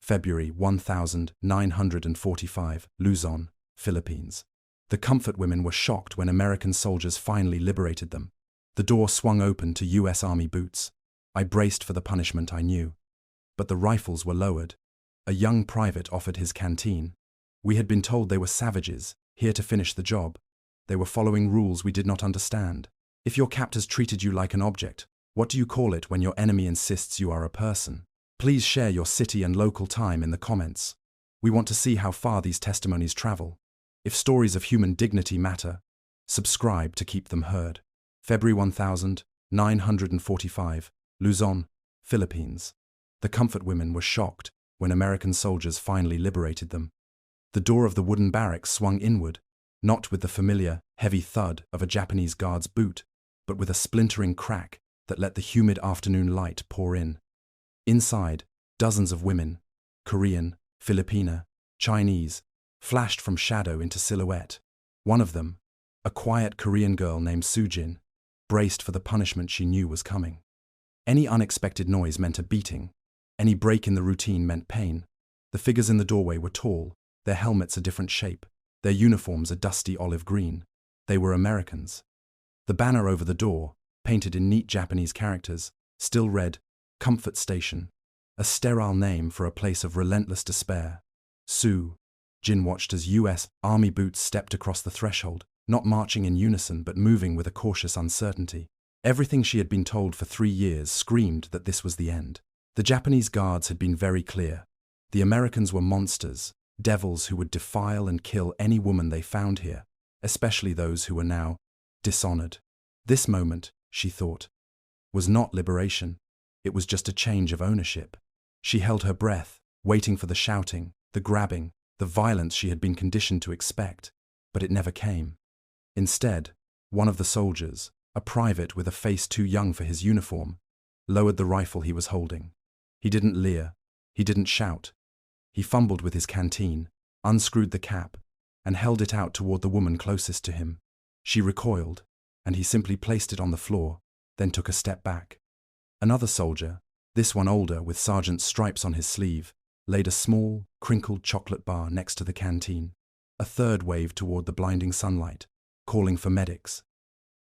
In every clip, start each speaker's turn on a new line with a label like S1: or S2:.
S1: February 1945, Luzon, Philippines. The comfort women were shocked when American soldiers finally liberated them. The door swung open to U.S. Army boots. I braced for the punishment I knew. But the rifles were lowered. A young private offered his canteen. We had been told they were savages, here to finish the job. They were following rules we did not understand. If your captors treated you like an object, what do you call it when your enemy insists you are a person? Please share your city and local time in the comments. We want to see how far these testimonies travel. If stories of human dignity matter, subscribe to keep them heard. February 1945, Luzon, Philippines. The comfort women were shocked when American soldiers finally liberated them. The door of the wooden barracks swung inward, not with the familiar, heavy thud of a Japanese guard's boot, but with a splintering crack that let the humid afternoon light pour in. Inside, dozens of women, Korean, Filipina, Chinese, flashed from shadow into silhouette. One of them, a quiet Korean girl named Sujin, braced for the punishment she knew was coming. Any unexpected noise meant a beating. Any break in the routine meant pain. The figures in the doorway were tall, their helmets a different shape, their uniforms a dusty olive green. They were Americans. The banner over the door, painted in neat Japanese characters, still read, Comfort Station, a sterile name for a place of relentless despair. Jin watched as U.S. Army boots stepped across the threshold, not marching in unison but moving with a cautious uncertainty. Everything she had been told for 3 years screamed that this was the end. The Japanese guards had been very clear. The Americans were monsters, devils who would defile and kill any woman they found here, especially those who were now dishonored. This moment, she thought, was not liberation. It was just a change of ownership. She held her breath, waiting for the shouting, the grabbing, the violence she had been conditioned to expect, but it never came. Instead, one of the soldiers, a private with a face too young for his uniform, lowered the rifle he was holding. He didn't leer. He didn't shout. He fumbled with his canteen, unscrewed the cap, and held it out toward the woman closest to him. She recoiled, and he simply placed it on the floor, then took a step back. Another soldier, this one older with sergeant's stripes on his sleeve, laid a small, crinkled chocolate bar next to the canteen. A third waved toward the blinding sunlight, calling for medics.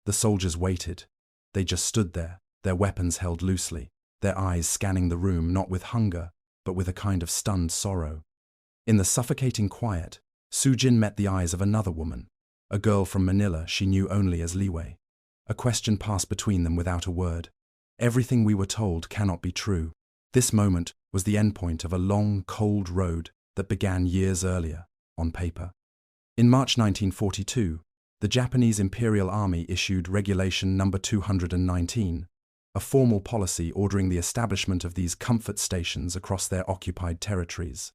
S1: The soldiers waited. They just stood there, their weapons held loosely, their eyes scanning the room not with hunger, but with a kind of stunned sorrow. In the suffocating quiet, Sujin met the eyes of another woman, a girl from Manila she knew only as Liwei. A question passed between them without a word. Everything we were told cannot be true. This moment was the endpoint of a long, cold road that began years earlier, on paper. In March 1942, the Japanese Imperial Army issued Regulation No. 219, a formal policy ordering the establishment of these comfort stations across their occupied territories.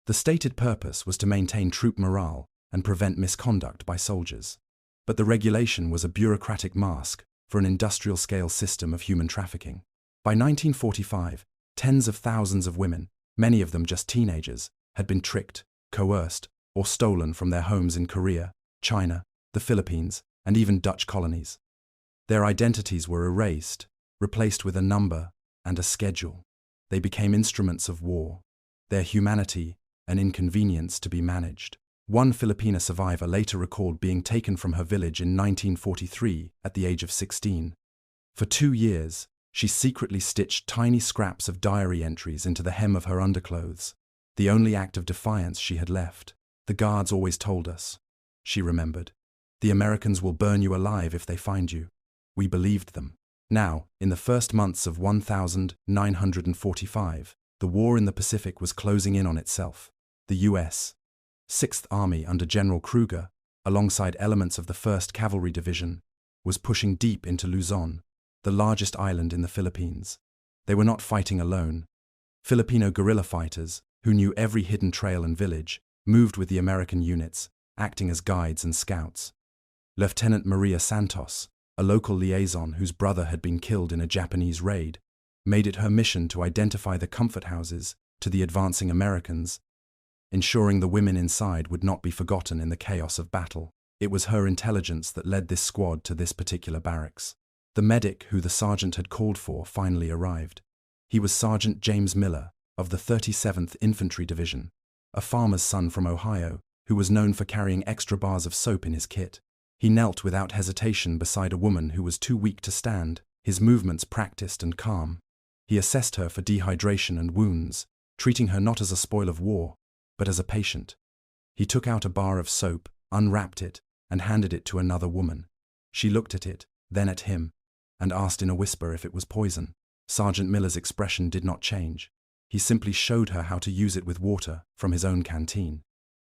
S1: The stated purpose was to maintain troop morale and prevent misconduct by soldiers. But the regulation was a bureaucratic mask for an industrial-scale system of human trafficking. By 1945, tens of thousands of women, many of them just teenagers, had been tricked, coerced, or stolen from their homes in Korea, China, the Philippines, and even Dutch colonies. Their identities were erased, replaced with a number and a schedule. They became instruments of war, their humanity an inconvenience to be managed. One Filipina survivor later recalled being taken from her village in 1943 at the age of 16. For 2 years, she secretly stitched tiny scraps of diary entries into the hem of her underclothes, the only act of defiance she had left. The guards always told us, she remembered, the Americans will burn you alive if they find you. We believed them. Now, in the first months of 1945, the war in the Pacific was closing in on itself. The U.S. 6th Army under General Kruger, alongside elements of the 1st Cavalry Division, was pushing deep into Luzon, the largest island in the Philippines. They were not fighting alone. Filipino guerrilla fighters, who knew every hidden trail and village, moved with the American units, acting as guides and scouts. Lieutenant Maria Santos, a local liaison whose brother had been killed in a Japanese raid, made it her mission to identify the comfort houses to the advancing Americans, ensuring the women inside would not be forgotten in the chaos of battle. It was her intelligence that led this squad to this particular barracks. The medic who the sergeant had called for finally arrived. He was Sergeant James Miller, of the 37th Infantry Division, a farmer's son from Ohio, who was known for carrying extra bars of soap in his kit. He knelt without hesitation beside a woman who was too weak to stand, his movements practiced and calm. He assessed her for dehydration and wounds, treating her not as a spoil of war, but as a patient. He took out a bar of soap, unwrapped it, and handed it to another woman. She looked at it, then at him, and asked in a whisper if it was poison. Sergeant Miller's expression did not change. He simply showed her how to use it with water from his own canteen.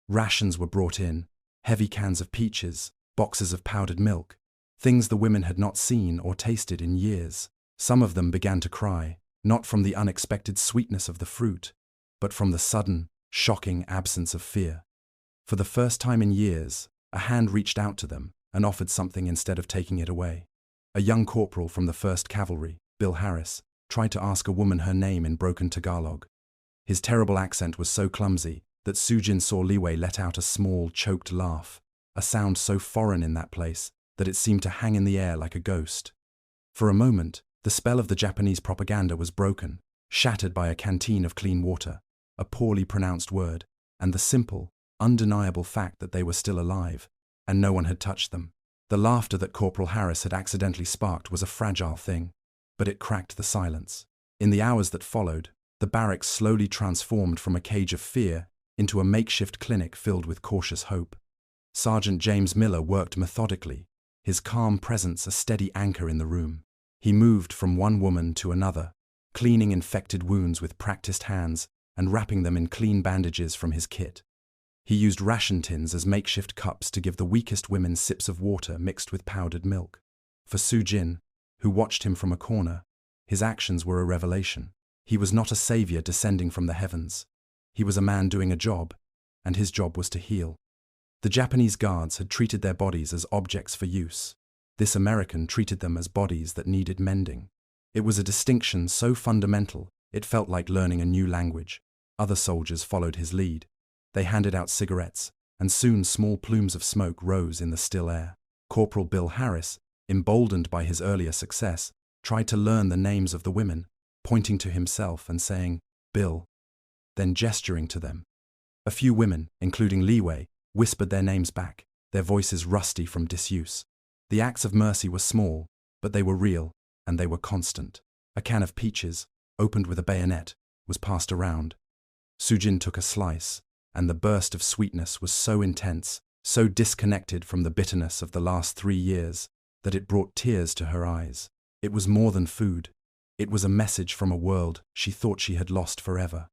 S1: Rations were brought in, heavy cans of peaches, boxes of powdered milk, things the women had not seen or tasted in years. Some of them began to cry, not from the unexpected sweetness of the fruit, but from the sudden, shocking absence of fear. For the first time in years, a hand reached out to them and offered something instead of taking it away. A young corporal from the 1st Cavalry, Bill Harris, tried to ask a woman her name in broken Tagalog. His terrible accent was so clumsy that Sujin saw Liwei let out a small, choked laugh, a sound so foreign in that place that it seemed to hang in the air like a ghost. For a moment, the spell of the Japanese propaganda was broken, shattered by a canteen of clean water, a poorly pronounced word, and the simple, undeniable fact that they were still alive, and no one had touched them. The laughter that Corporal Harris had accidentally sparked was a fragile thing, but it cracked the silence. In the hours that followed, the barracks slowly transformed from a cage of fear into a makeshift clinic filled with cautious hope. Sergeant James Miller worked methodically, his calm presence a steady anchor in the room. He moved from one woman to another, cleaning infected wounds with practiced hands and wrapping them in clean bandages from his kit. He used ration tins as makeshift cups to give the weakest women sips of water mixed with powdered milk. For Sujin, who watched him from a corner, his actions were a revelation. He was not a savior descending from the heavens. He was a man doing a job, and his job was to heal. The Japanese guards had treated their bodies as objects for use. This American treated them as bodies that needed mending. It was a distinction so fundamental, it felt like learning a new language. Other soldiers followed his lead. They handed out cigarettes, and soon small plumes of smoke rose in the still air. Corporal Bill Harris, emboldened by his earlier success, tried to learn the names of the women, pointing to himself and saying, "Bill," then gesturing to them. A few women, including Liwei, whispered their names back, their voices rusty from disuse. The acts of mercy were small, but they were real, and they were constant. A can of peaches, opened with a bayonet, was passed around. Sujin took a slice, and the burst of sweetness was so intense, so disconnected from the bitterness of the last 3 years, that it brought tears to her eyes. It was more than food. It was a message from a world she thought she had lost forever.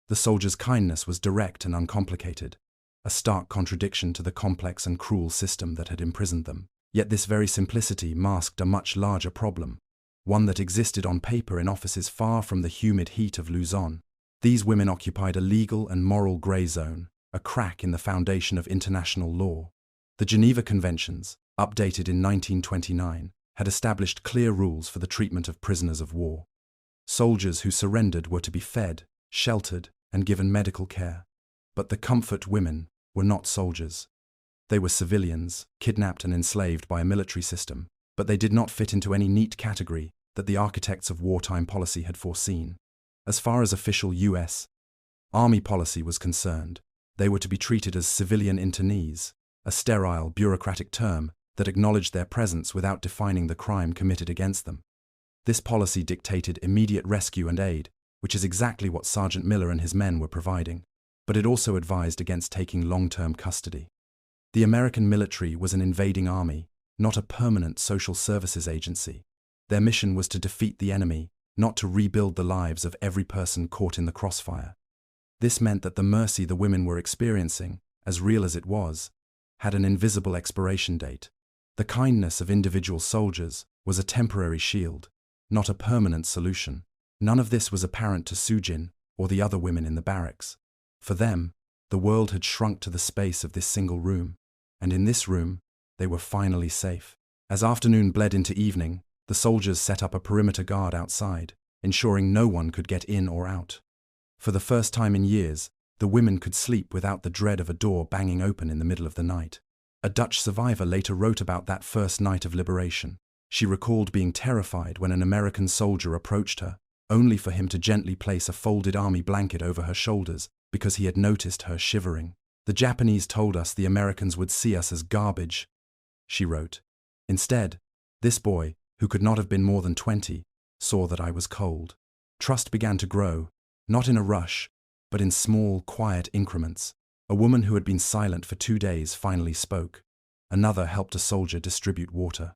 S1: The soldier's kindness was direct and uncomplicated, a stark contradiction to the complex and cruel system that had imprisoned them. Yet this very simplicity masked a much larger problem, one that existed on paper in offices far from the humid heat of Luzon. These women occupied a legal and moral grey zone, a crack in the foundation of international law. The Geneva Conventions, updated in 1929, had established clear rules for the treatment of prisoners of war. Soldiers who surrendered were to be fed, sheltered, and given medical care. But the comfort women were not soldiers. They were civilians, kidnapped and enslaved by a military system, but they did not fit into any neat category that the architects of wartime policy had foreseen. As far as official U.S. Army policy was concerned, they were to be treated as civilian internees, a sterile, bureaucratic term that acknowledged their presence without defining the crime committed against them. This policy dictated immediate rescue and aid, which is exactly what Sergeant Miller and his men were providing, but it also advised against taking long-term custody. The American military was an invading army, not a permanent social services agency. Their mission was to defeat the enemy, not to rebuild the lives of every person caught in the crossfire. This meant that the mercy the women were experiencing, as real as it was, had an invisible expiration date. The kindness of individual soldiers was a temporary shield, not a permanent solution. None of this was apparent to Sujin or the other women in the barracks. For them, the world had shrunk to the space of this single room, and in this room, they were finally safe. As afternoon bled into evening, the soldiers set up a perimeter guard outside, ensuring no one could get in or out. For the first time in years, the women could sleep without the dread of a door banging open in the middle of the night. A Dutch survivor later wrote about that first night of liberation. She recalled being terrified when an American soldier approached her, only for him to gently place a folded army blanket over her shoulders because he had noticed her shivering. "The Japanese told us the Americans would see us as garbage," she wrote. "Instead, this boy, who could not have been more than 20, saw that I was cold." Trust began to grow, not in a rush, but in small, quiet increments. A woman who had been silent for 2 days finally spoke. Another helped a soldier distribute water.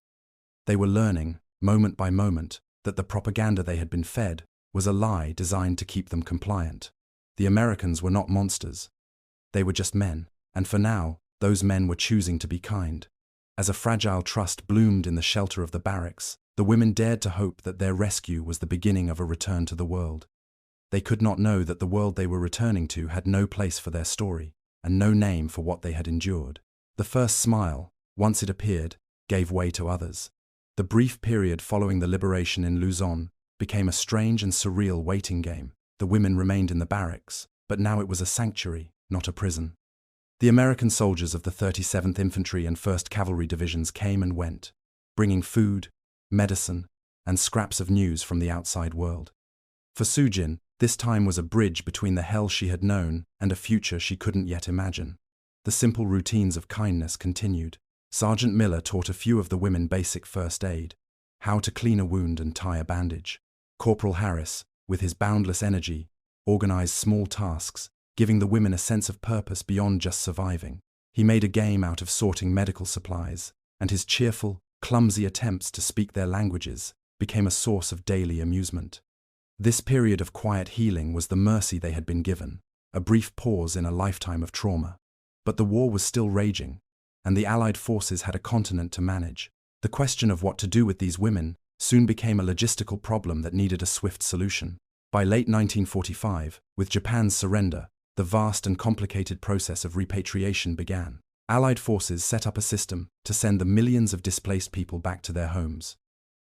S1: They were learning, moment by moment, that the propaganda they had been fed was a lie designed to keep them compliant. The Americans were not monsters. They were just men, and for now, those men were choosing to be kind. As a fragile trust bloomed in the shelter of the barracks, the women dared to hope that their rescue was the beginning of a return to the world. They could not know that the world they were returning to had no place for their story, and no name for what they had endured. The first smile, once it appeared, gave way to others. The brief period following the liberation in Luzon became a strange and surreal waiting game. The women remained in the barracks, but now it was a sanctuary, not a prison. The American soldiers of the 37th Infantry and 1st Cavalry Divisions came and went, bringing food, medicine, and scraps of news from the outside world. For Sujin, this time was a bridge between the hell she had known and a future she couldn't yet imagine. The simple routines of kindness continued. Sergeant Miller taught a few of the women basic first aid, how to clean a wound and tie a bandage. Corporal Harris, with his boundless energy, organized small tasks, giving the women a sense of purpose beyond just surviving. He made a game out of sorting medical supplies, and his cheerful, clumsy attempts to speak their languages became a source of daily amusement. This period of quiet healing was the mercy they had been given, a brief pause in a lifetime of trauma. But the war was still raging, and the Allied forces had a continent to manage. The question of what to do with these women soon became a logistical problem that needed a swift solution. By late 1945, with Japan's surrender, the vast and complicated process of repatriation began. Allied forces set up a system to send the millions of displaced people back to their homes.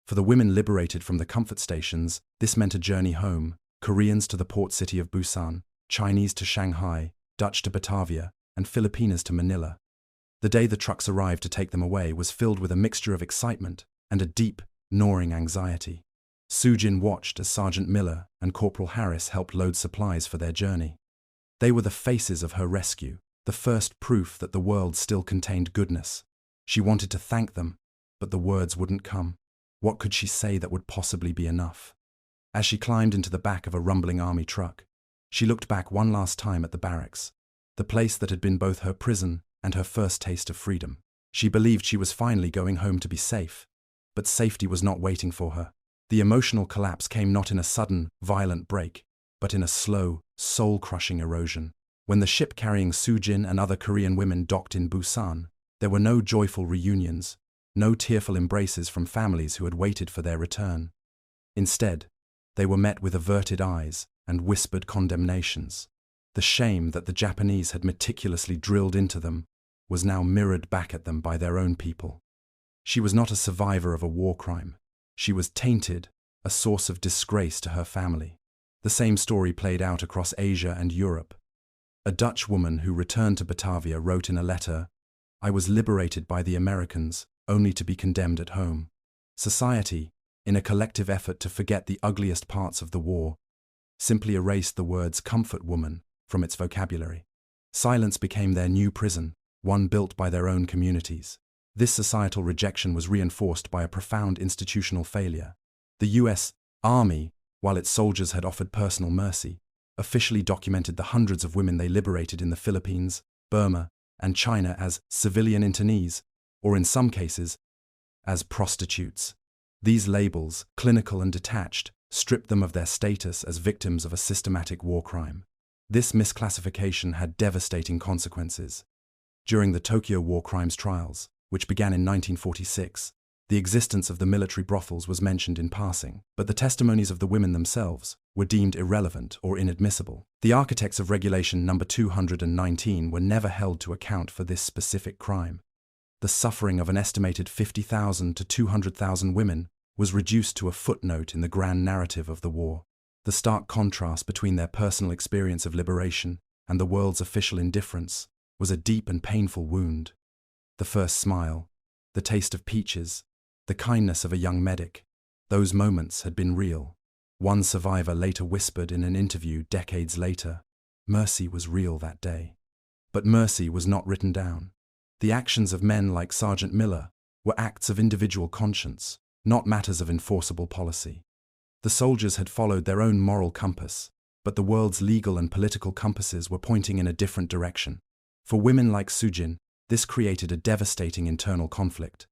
S1: For the women liberated from the comfort stations, this meant a journey home: Koreans to the port city of Busan, Chinese to Shanghai, Dutch to Batavia, and Filipinas to Manila. The day the trucks arrived to take them away was filled with a mixture of excitement and a deep, gnawing anxiety. Sujin watched as Sergeant Miller and Corporal Harris helped load supplies for their journey. They were the faces of her rescue, the first proof that the world still contained goodness. She wanted to thank them, but the words wouldn't come. What could she say that would possibly be enough? As she climbed into the back of a rumbling army truck, she looked back one last time at the barracks, the place that had been both her prison and her first taste of freedom. She believed she was finally going home to be safe, but safety was not waiting for her. The emotional collapse came not in a sudden, violent break, but in a slow, soul-crushing erosion. When the ship carrying Sujin and other Korean women docked in Busan, there were no joyful reunions, no tearful embraces from families who had waited for their return. Instead, they were met with averted eyes and whispered condemnations. The shame that the Japanese had meticulously drilled into them was now mirrored back at them by their own people. She was not a survivor of a war crime. She was tainted, a source of disgrace to her family. The same story played out across Asia and Europe. A Dutch woman who returned to Batavia wrote in a letter, "I was liberated by the Americans, only to be condemned at home." Society, in a collective effort to forget the ugliest parts of the war, simply erased the words "comfort woman" from its vocabulary. Silence became their new prison, one built by their own communities. This societal rejection was reinforced by a profound institutional failure. The U.S. Army, while its soldiers had offered personal mercy, officially documented the hundreds of women they liberated in the Philippines, Burma, and China as civilian internees, or in some cases, as prostitutes. These labels, clinical and detached, stripped them of their status as victims of a systematic war crime. This misclassification had devastating consequences. During the Tokyo War Crimes trials, which began in 1946, the existence of the military brothels was mentioned in passing, but the testimonies of the women themselves were deemed irrelevant or inadmissible. The architects of Regulation No. 219 were never held to account for this specific crime. The suffering of an estimated 50,000 to 200,000 women was reduced to a footnote in the grand narrative of the war. The stark contrast between their personal experience of liberation and the world's official indifference was a deep and painful wound. The first smile, the taste of peaches, the kindness of a young medic, those moments had been real. One survivor later whispered in an interview decades later, "Mercy was real that day." But mercy was not written down. The actions of men like Sergeant Miller were acts of individual conscience, not matters of enforceable policy. The soldiers had followed their own moral compass, but the world's legal and political compasses were pointing in a different direction. For women like Sujin, this created a devastating internal conflict.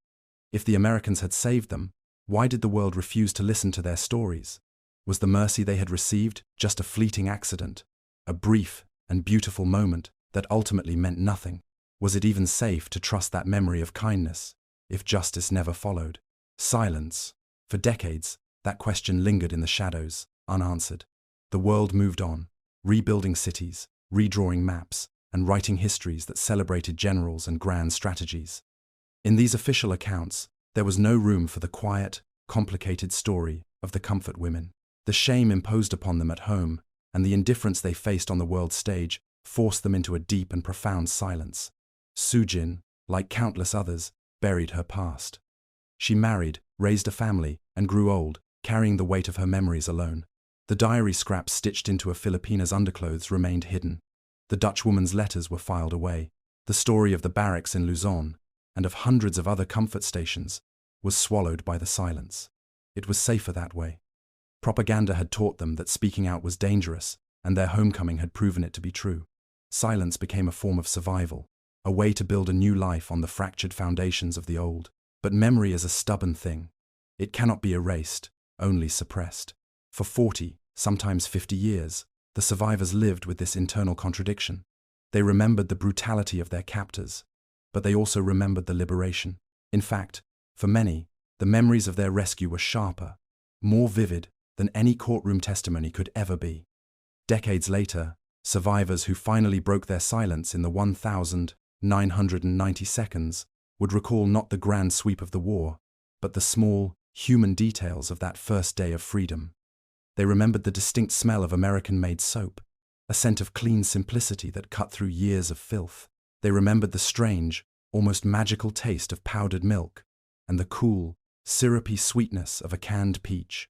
S1: If the Americans had saved them, why did the world refuse to listen to their stories? Was the mercy they had received just a fleeting accident, a brief and beautiful moment that ultimately meant nothing? Was it even safe to trust that memory of kindness if justice never followed? Silence. For decades, that question lingered in the shadows, unanswered. The world moved on, rebuilding cities, redrawing maps, and writing histories that celebrated generals and grand strategies. In these official accounts, there was no room for the quiet, complicated story of the comfort women. The shame imposed upon them at home and the indifference they faced on the world stage forced them into a deep and profound silence. Sujin, like countless others, buried her past. She married, raised a family, and grew old, carrying the weight of her memories alone. The diary scraps stitched into a Filipina's underclothes remained hidden. The Dutch woman's letters were filed away. The story of the barracks in Luzon, and of hundreds of other comfort stations, was swallowed by the silence. It was safer that way. Propaganda had taught them that speaking out was dangerous, and their homecoming had proven it to be true. Silence became a form of survival, a way to build a new life on the fractured foundations of the old. But memory is a stubborn thing. It cannot be erased, only suppressed. For 40, sometimes 50 years, the survivors lived with this internal contradiction. They remembered the brutality of their captors, but they also remembered the liberation. In fact, for many, the memories of their rescue were sharper, more vivid than any courtroom testimony could ever be. Decades later, survivors who finally broke their silence in the 1,990 seconds would recall not the grand sweep of the war, but the small, human details of that first day of freedom. They remembered the distinct smell of American-made soap, a scent of clean simplicity that cut through years of filth. They remembered the strange, almost magical taste of powdered milk, and the cool, syrupy sweetness of a canned peach.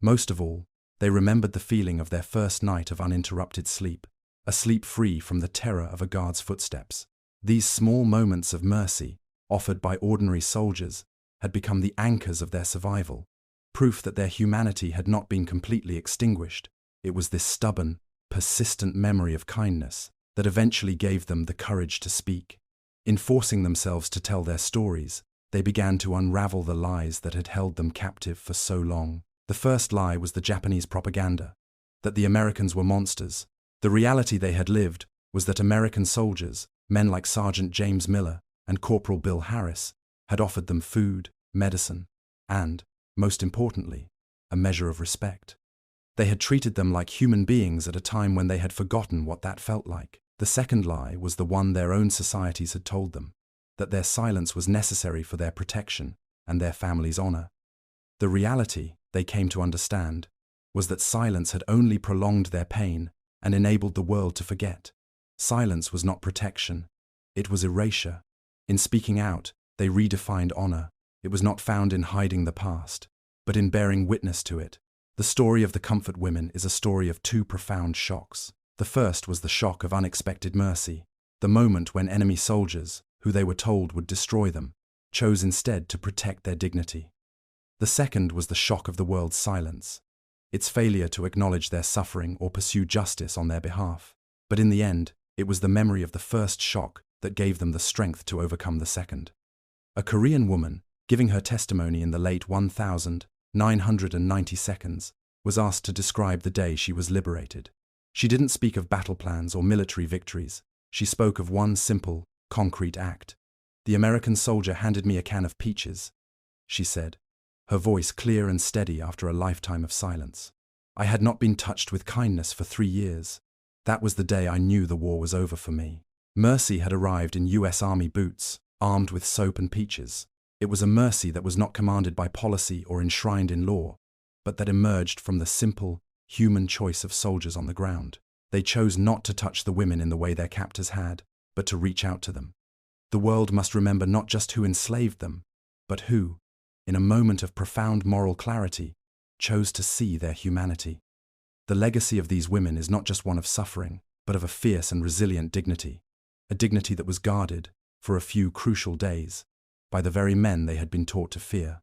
S1: Most of all, they remembered the feeling of their first night of uninterrupted sleep, a sleep free from the terror of a guard's footsteps. These small moments of mercy, offered by ordinary soldiers, had become the anchors of their survival, proof that their humanity had not been completely extinguished. It was this stubborn, persistent memory of kindness that eventually gave them the courage to speak. In forcing themselves to tell their stories, they began to unravel the lies that had held them captive for so long. The first lie was the Japanese propaganda, that the Americans were monsters. The reality they had lived was that American soldiers, men like Sergeant James Miller and Corporal Bill Harris, had offered them food, medicine, and, most importantly, a measure of respect. They had treated them like human beings at a time when they had forgotten what that felt like. The second lie was the one their own societies had told them, that their silence was necessary for their protection and their family's honor. The reality, they came to understand, was that silence had only prolonged their pain and enabled the world to forget. Silence was not protection, it was erasure. In speaking out, they redefined honor. It was not found in hiding the past, but in bearing witness to it. The story of the comfort women is a story of two profound shocks. The first was the shock of unexpected mercy, the moment when enemy soldiers, who they were told would destroy them, chose instead to protect their dignity. The second was the shock of the world's silence, its failure to acknowledge their suffering or pursue justice on their behalf. But in the end, it was the memory of the first shock that gave them the strength to overcome the second. A Korean woman, giving her testimony in the late 1,990 seconds, was asked to describe the day she was liberated. She didn't speak of battle plans or military victories. She spoke of one simple, concrete act. "The American soldier handed me a can of peaches," she said, her voice clear and steady after a lifetime of silence. "I had not been touched with kindness for 3 years. That was the day I knew the war was over for me." Mercy had arrived in US Army boots, armed with soap and peaches. It was a mercy that was not commanded by policy or enshrined in law, but that emerged from the simple, human choice of soldiers on the ground. They chose not to touch the women in the way their captors had, but to reach out to them. The world must remember not just who enslaved them, but who, in a moment of profound moral clarity, chose to see their humanity. The legacy of these women is not just one of suffering, but of a fierce and resilient dignity, a dignity that was guarded, for a few crucial days, by the very men they had been taught to fear.